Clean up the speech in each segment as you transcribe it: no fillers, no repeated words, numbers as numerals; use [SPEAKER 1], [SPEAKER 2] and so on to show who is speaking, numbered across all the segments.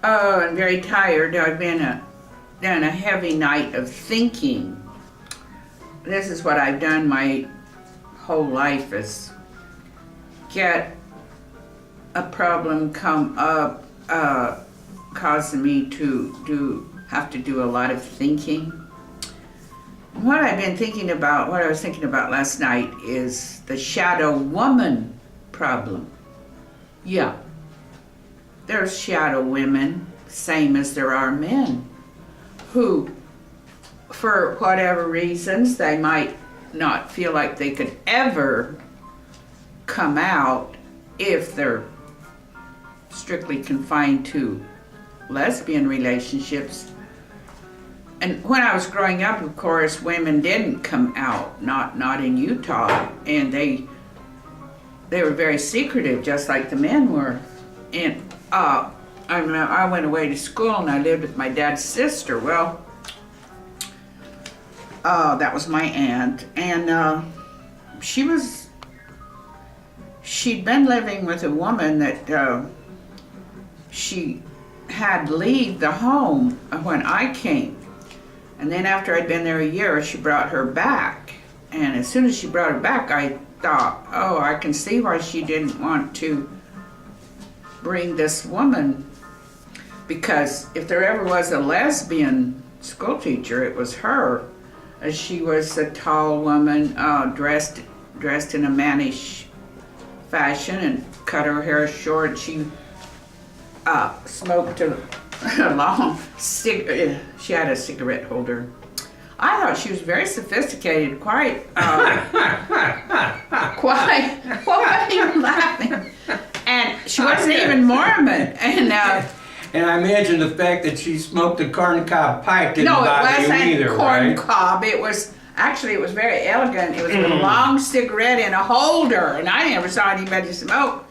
[SPEAKER 1] I'm very tired. I've been done a heavy night of thinking. This is what I've done my whole life, is get a problem come up, causing me to have to do a lot of thinking. What I've been thinking about, what I was thinking about last night, is the shadow woman problem. Yeah, there's shadow women, same as there are men, who, for whatever reasons, they might not feel like they could ever come out if they're strictly confined to lesbian relationships. And when I was growing up, of course, women didn't come out, not in Utah, and they were very secretive, just like the men were. And I went away to school and I lived with my dad's sister. Well, that was my aunt, and she'd been living with a woman that she had leave the home when I came. And then after I'd been there a year, she brought her back. And as soon as she brought her back, I thought, oh, I can see why she didn't want to bring this woman. Because if there ever was a lesbian school teacher, it was her. She was a tall woman, dressed in a mannish fashion, and cut her hair short. She smoked a long cigarette. She had a cigarette holder. I thought she was very sophisticated, quite. Why are you laughing? And she wasn't even Mormon. And I
[SPEAKER 2] imagine the fact that she smoked a corncob pipe didn't bother you either,
[SPEAKER 1] corn
[SPEAKER 2] right?
[SPEAKER 1] cob. It was very elegant. It was with a long cigarette in a holder, and I never saw anybody smoke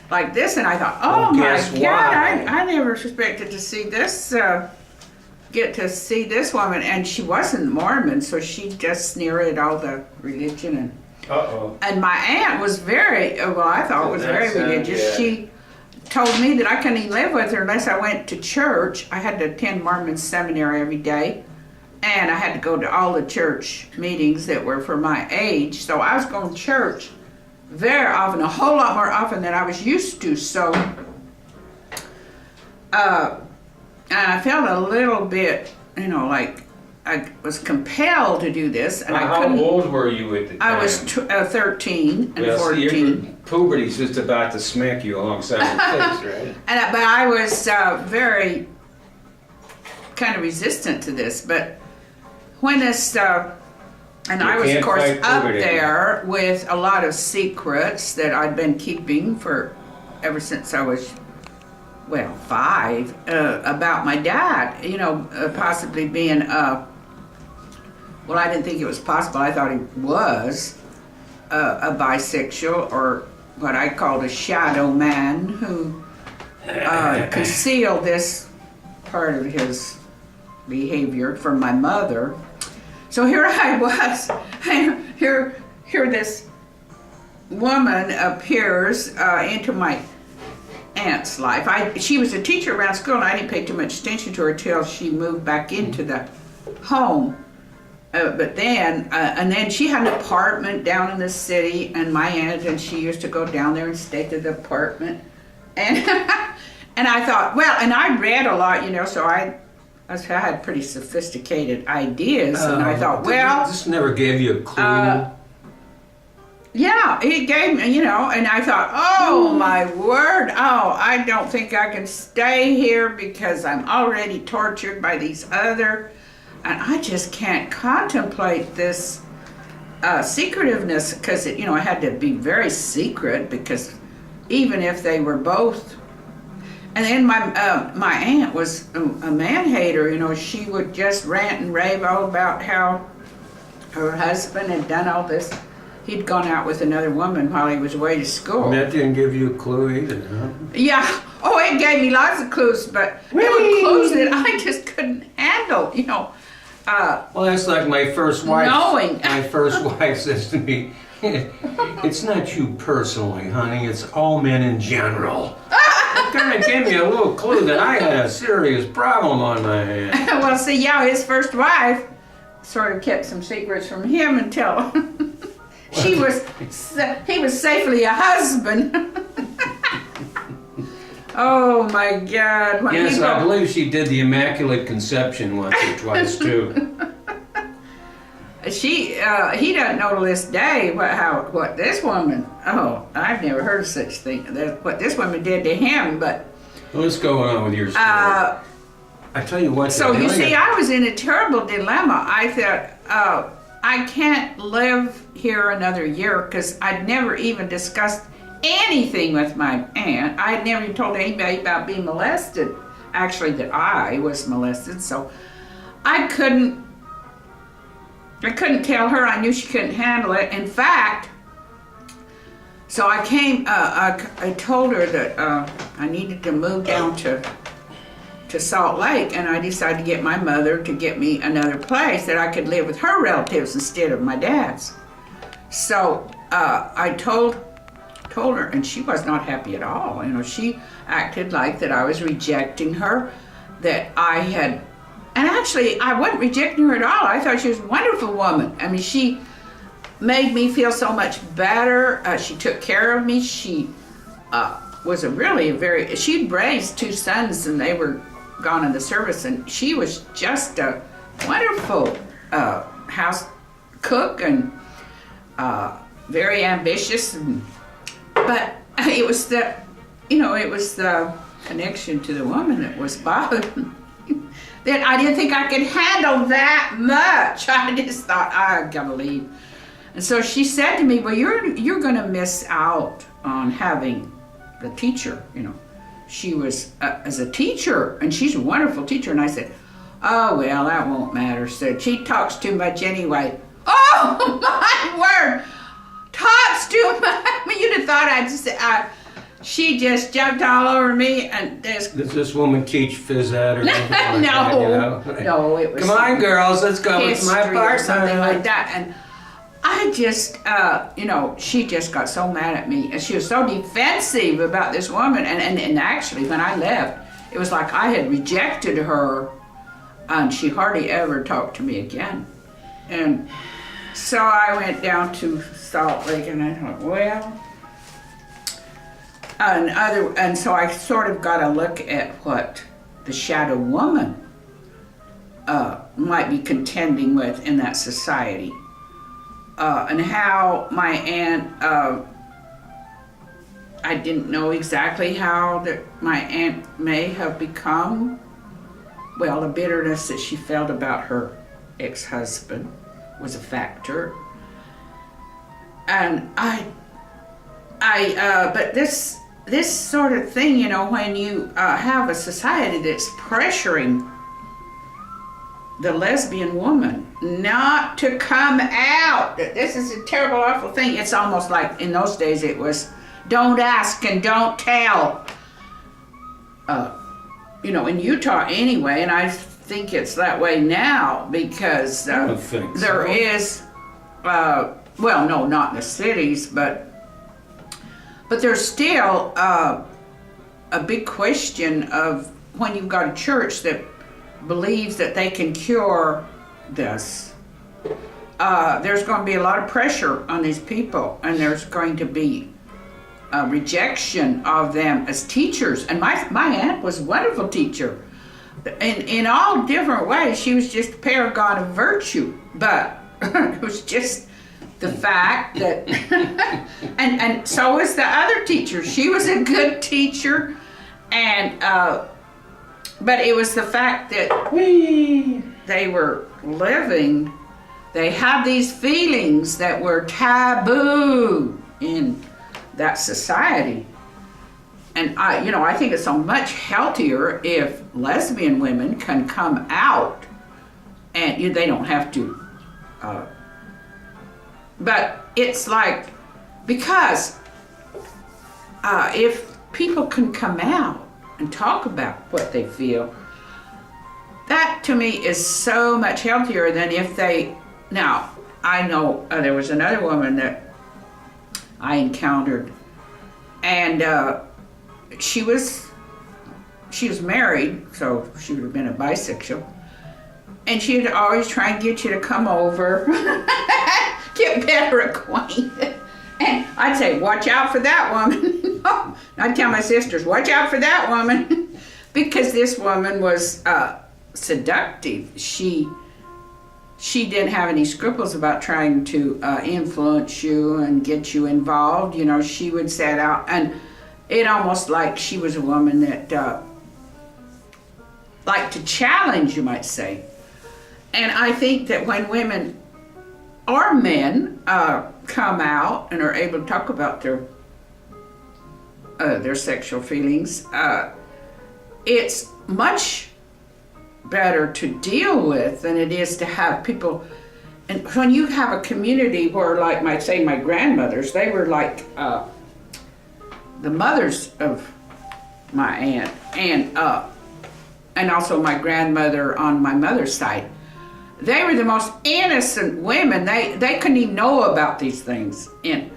[SPEAKER 1] like this. And I thought, oh my God, I never expected to see this. Get to see this woman, and she wasn't Mormon, so she just sneered at all the religion. And and my aunt was very, I thought was very religious. Yeah. She told me that I couldn't even live with her unless I went to church. I had to attend Mormon seminary every day, and I had to go to all the church meetings that were for my age. So I was going to church very often, a whole lot more often than I was used to. So I felt a little bit, like I was compelled to do this, and I couldn't.
[SPEAKER 3] How old were you at the time?
[SPEAKER 1] I was 13 and 14.
[SPEAKER 3] Puberty's just about to smack you alongside the face, right?
[SPEAKER 1] But I was very kind of resistant to this. But when this, and I was of course up there with a lot of secrets that I'd been keeping ever since I was 5, about my dad, possibly being, I didn't think it was possible. I thought he was a bisexual, or what I called a shadow man, who concealed this part of his behavior from my mother. So here I was, here this woman appears into my aunt's life. She was a teacher around school, and I didn't pay too much attention to her till she moved back into the home. But then, and then she had an apartment down in the city, and my aunt and she used to go down there and stay to the apartment. And and I thought, and I read a lot, so I had pretty sophisticated ideas, and I thought,
[SPEAKER 2] this never gave you a clue.
[SPEAKER 1] Yeah, he gave me, and I thought, oh my word, I don't think I can stay here because I'm already tortured by these other, and I just can't contemplate this secretiveness, because, I had to be very secret, because even if they were both, and then my aunt was a man-hater, she would just rant and rave all about how her husband had done all this. He'd gone out with another woman while he was away to school.
[SPEAKER 2] And that didn't give you a clue either, huh?
[SPEAKER 1] Yeah. Oh, it gave me lots of clues, but there were clues that I just couldn't handle,
[SPEAKER 2] Well, that's like my first wife.
[SPEAKER 1] Knowing.
[SPEAKER 2] My first wife says to me, it's not you personally, honey. It's all men in general. It kind of gave me a little clue that I had a serious problem on my hands.
[SPEAKER 1] Well, see, yeah, his first wife sort of kept some secrets from him until he was safely a husband. Oh my God!
[SPEAKER 2] Yes, I believe she did the Immaculate Conception once or twice too.
[SPEAKER 1] He doesn't know to this day what this woman. Oh, I've never heard of such thing. What this woman did to him, but.
[SPEAKER 2] What's going on with your story? I tell you what.
[SPEAKER 1] So you see, I was in a terrible dilemma. I thought, I can't live here another year because I'd never even discussed anything with my aunt. I had never even told anybody about being molested. Actually, that I was molested. So I couldn't tell her. I knew she couldn't handle it. In fact, so I came. I told her that I needed to move down to Salt Lake, and I decided to get my mother to get me another place that I could live with her relatives instead of my dad's. So I told her, and she was not happy at all. You know, she acted like that I was rejecting her, that I had, and actually I wasn't rejecting her at all. I thought she was a wonderful woman. I mean, she made me feel so much better. She took care of me. She was she'd raised 2 sons, and they were gone in the service, and she was just a wonderful house cook and very ambitious. But it was the connection to the woman that was bothering me. That I didn't think I could handle that much. I just thought, I gotta leave. And so she said to me, well, you're gonna miss out on having the teacher, you know. She was as a teacher, and she's a wonderful teacher. And I said, oh, well, that won't matter. So she talks too much anyway. Oh, my word. Talks too much. I mean, you'd have thought I'd just she just jumped all over me. And
[SPEAKER 2] does this woman teach phys ed or something like
[SPEAKER 1] no,
[SPEAKER 2] that, you know?
[SPEAKER 1] No, it was.
[SPEAKER 2] Come on, girls, let's go. It's my part.
[SPEAKER 1] Or something like that. And I just, she just got so mad at me, and she was so defensive about this woman. And actually, when I left, it was like I had rejected her, and she hardly ever talked to me again. And so I went down to Salt Lake, and I thought, well, and so I sort of got a look at what the shadow woman might be contending with in that society. And how my aunt, I didn't know exactly how that my aunt may have become, well, the bitterness that she felt about her ex-husband was a factor. And but this sort of thing, you know, when you have a society that's pressuring the lesbian woman not to come out. This is a terrible, awful thing. It's almost like in those days it was, don't ask and don't tell. In Utah anyway, and I think it's that way now because
[SPEAKER 2] I don't think
[SPEAKER 1] there
[SPEAKER 2] so.
[SPEAKER 1] is, well, no, not in the cities, but there's still a big question of when you've got a church that believes that they can cure this. There's going to be a lot of pressure on these people, and there's going to be a rejection of them as teachers. And my aunt was a wonderful teacher. In all different ways, she was just a paragon of virtue. But it was just the fact that, and so was the other teacher. She was a good teacher, and but it was the fact that they were living, they had these feelings that were taboo in that society. And I think it's so much healthier if lesbian women can come out and they don't have to. But it's like, because if people can come out and talk about what they feel, that to me is so much healthier than if they, now I know there was another woman that I encountered, and she was married, so she would have been a bisexual. And she'd always try and get you to come over, get better acquainted. And I'd say, watch out for that woman. I'd tell my sisters, watch out for that woman. Because this woman was seductive. She didn't have any scruples about trying to influence you and get you involved. You know, she would set out, and it almost like she was a woman that liked to challenge, you might say. And I think that when women or men come out and are able to talk about their sexual feelings, it's much better to deal with than it is to have people. And when you have a community where, like my grandmothers, they were like the mothers of my aunt and also my grandmother on my mother's side. They were the most innocent women. They couldn't even know about these things. And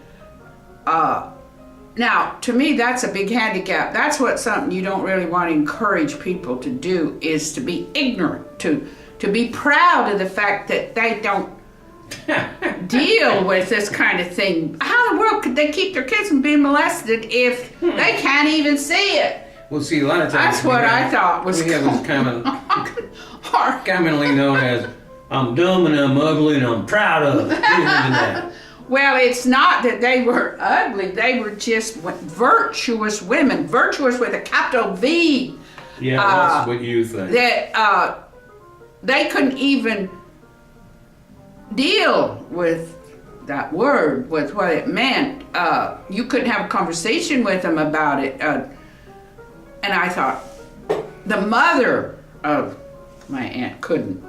[SPEAKER 1] now, to me, that's a big handicap. That's something you don't really want to encourage people to do, is to be ignorant, to be proud of the fact that they don't deal with this kind of thing. How in the world could they keep their kids from being molested if they can't even see it?
[SPEAKER 2] Well, see, a lot of times
[SPEAKER 1] that's what I thought was
[SPEAKER 2] we have this commonly known as, I'm dumb and I'm ugly and I'm proud of it.
[SPEAKER 1] Well, it's not that they were ugly. They were just virtuous women. Virtuous with a capital V.
[SPEAKER 2] Yeah, that's what you think.
[SPEAKER 1] That they couldn't even deal with that word, with what it meant. You couldn't have a conversation with them about it. And I thought, the mother of my aunt couldn't.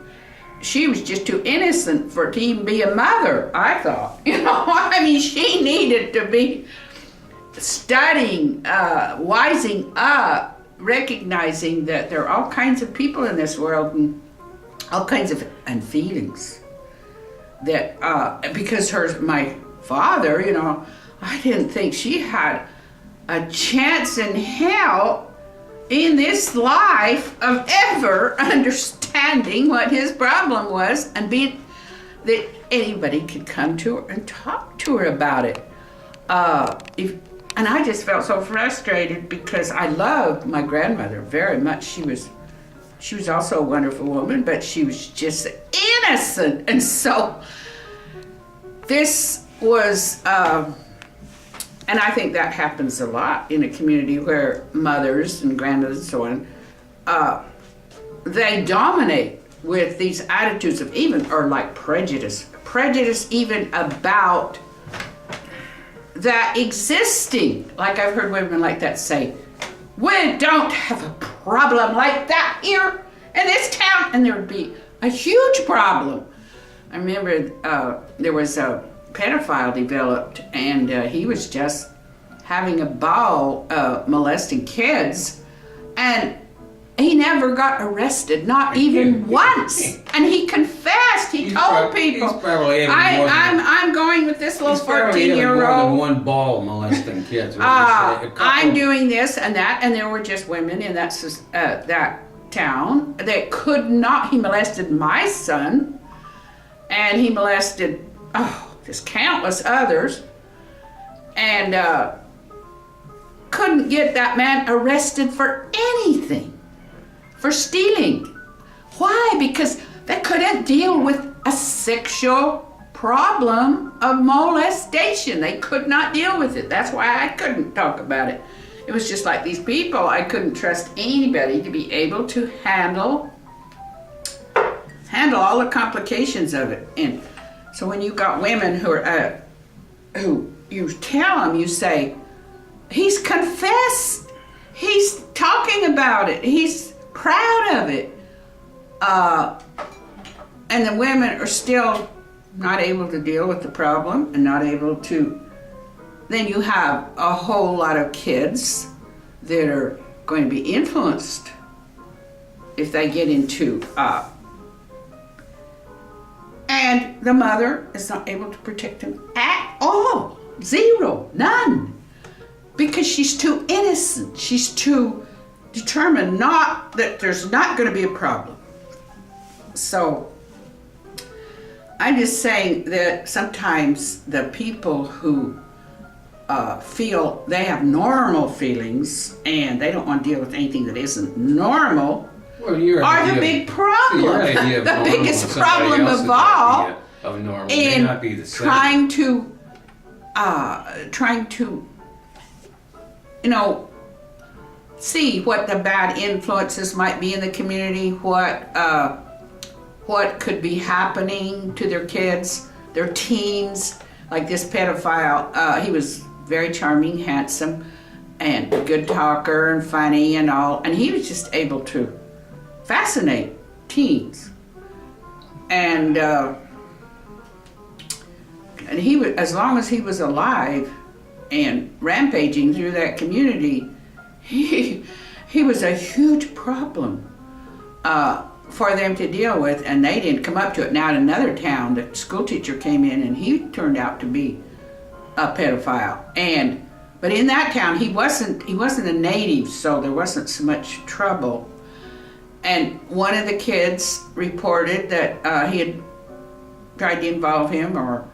[SPEAKER 1] She was just too innocent to even be a mother, I thought. You know, I mean, she needed to be studying, wising up, recognizing that there are all kinds of people in this world and all kinds of feelings. That because my father, you know, I didn't think she had a chance in hell in this life of ever understanding what his problem was and being that anybody could come to her and talk to her about it. And I just felt so frustrated because I loved my grandmother very much. She was also a wonderful woman, but she was just innocent. And so this was, and I think that happens a lot in a community where mothers and grandmothers and so on, they dominate with these attitudes of like prejudice even about that existing. Like I've heard women like that say, we don't have a problem like that here in this town, and there would be a huge problem. I remember there was a pedophile developed, and he was just having a ball molesting kids, and he never got arrested, not even once. And he confessed. He told people, I'm going with this little 14-year-old.
[SPEAKER 2] More than one ball molesting kids.
[SPEAKER 1] I'm doing this and that, and there were just women in that town that could not. He molested my son, and he molested just countless others, and couldn't get that man arrested for anything, for stealing. Why? Because they couldn't deal with a sexual problem of molestation. They could not deal with it. That's why I couldn't talk about it. It was just like these people. I couldn't trust anybody to be able to handle all the complications of it. And so when you got women who you tell them, you say, he's confessed, he's talking about it, he's proud of it, and the women are still not able to deal with the problem and not able to, then you have a whole lot of kids that are going to be influenced if they get into and the mother is not able to protect them at all. Zero. None. because she's too innocent. She's too determined that there's not going to be a problem. So I'm just saying that sometimes the people who feel they have normal feelings and they don't want to deal with anything that isn't normal are the big problem. The biggest problem of all in trying to see what the bad influences might be in the community, what could be happening to their kids, their teens. Like this pedophile, he was very charming, handsome, and a good talker and funny and all, and he was just able to fascinate teens. And he was, as long as he was alive and rampaging through that community, he was a huge problem for them to deal with, and they didn't come up to it. Now in another town, the school teacher came in and he turned out to be a pedophile. But in that town, he wasn't a native, so there wasn't so much trouble. And one of the kids reported that he had tried to involve him or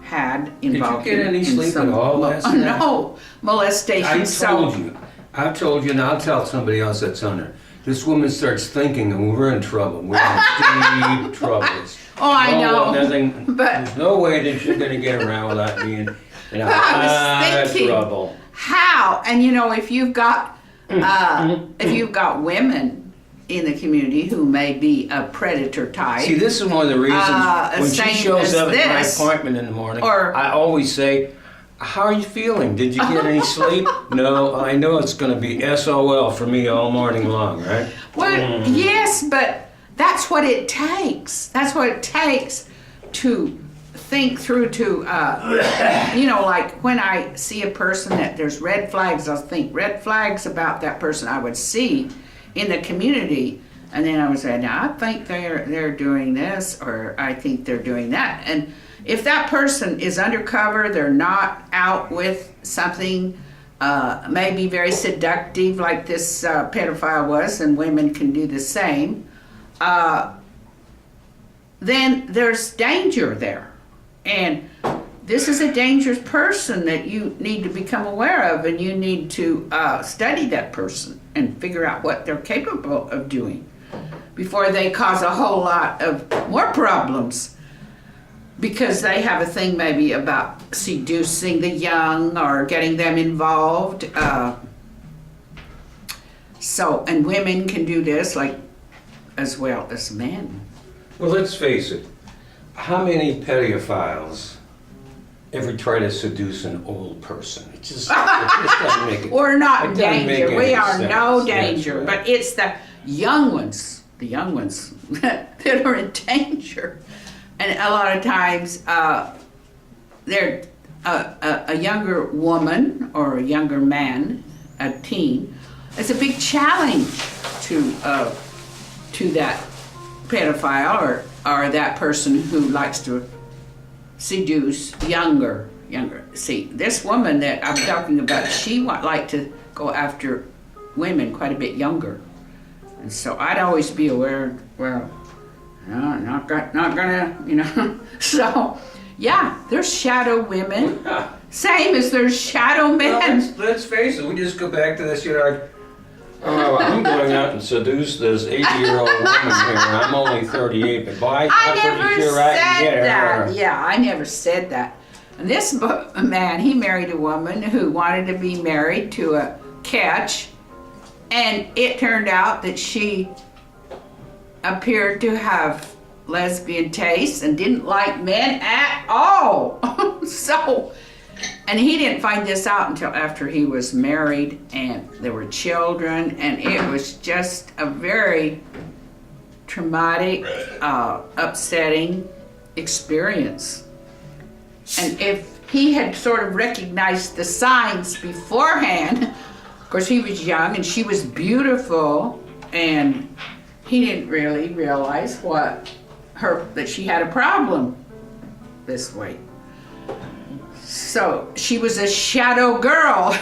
[SPEAKER 1] had involved him.
[SPEAKER 2] Did you get any sleep at all last night?
[SPEAKER 1] No, molestation.
[SPEAKER 2] I've told you, and I'll tell somebody else that's on there. This woman starts thinking, and we're in trouble. We're in deep trouble.
[SPEAKER 1] Oh, I know.
[SPEAKER 2] But there's no way that you're going to get around without being in a lot of trouble.
[SPEAKER 1] How? And if you've got women in the community who may be a predator type.
[SPEAKER 2] See, this is one of the reasons when she shows up at my appointment in the morning, I always say, how are you feeling? Did you get any sleep? No, I know it's going to be SOL for me all morning long, right?
[SPEAKER 1] Well, yes, but that's what it takes. That's what it takes to think through to, like when I see a person that there's red flags, I'll think red flags about that person I would see in the community, and then I would say, now I think they're doing this, or I think they're doing that. And if that person is undercover, they're not out with something maybe very seductive like this pedophile was, and women can do the same, then there's danger there. And this is a dangerous person that you need to become aware of, and you need to study that person and figure out what they're capable of doing before they cause a whole lot of more problems, because they have a thing maybe about seducing the young or getting them involved. And women can do this as well as men.
[SPEAKER 2] Well, let's face it. How many pedophiles ever try to seduce an old person? It just doesn't make it.
[SPEAKER 1] We're not in danger. We are
[SPEAKER 2] sense.
[SPEAKER 1] no danger.
[SPEAKER 2] Right.
[SPEAKER 1] But it's the young ones that are in danger. And a lot of times, they're a younger woman or a younger man, a teen. It's a big challenge to that pedophile or that person who likes to seduce younger. See, this woman that I'm talking about, she would like to go after women quite a bit younger. And so I'd always be aware, well, no, not gonna, So, yeah, there's shadow women. Same as there's shadow men.
[SPEAKER 2] Well, let's face it, we just go back to this, I'm going out and seduce this 80-year-old woman here, and I'm only 38, but boy, I'm pretty sure I can get her.
[SPEAKER 1] Yeah, I never said that. And this man, he married a woman who wanted to be married to a catch, and it turned out that she appeared to have lesbian tastes and didn't like men at all. And he didn't find this out until after he was married and there were children, and it was just a very traumatic, upsetting experience. And if he had sort of recognized the signs beforehand, of course he was young and she was beautiful, and he didn't really realize that she had a problem this way. So she was a shadow girl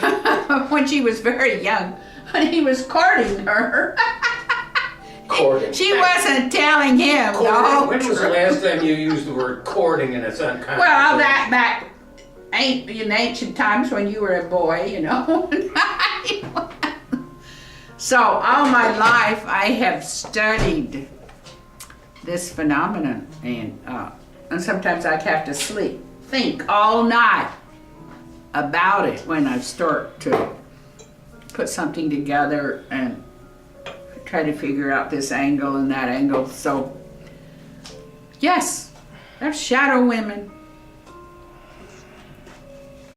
[SPEAKER 1] when she was very young, when he was courting her.
[SPEAKER 2] Courting.
[SPEAKER 1] She wasn't telling him the whole
[SPEAKER 2] When was the last time you used the word courting in its unkind?
[SPEAKER 1] Well, that back in ancient times when you were a boy, you know. So all my life I have studied this phenomenon, and sometimes I'd have to think all night about it when I start to put something together and try to figure out this angle and that angle. So yes, there's shadow women.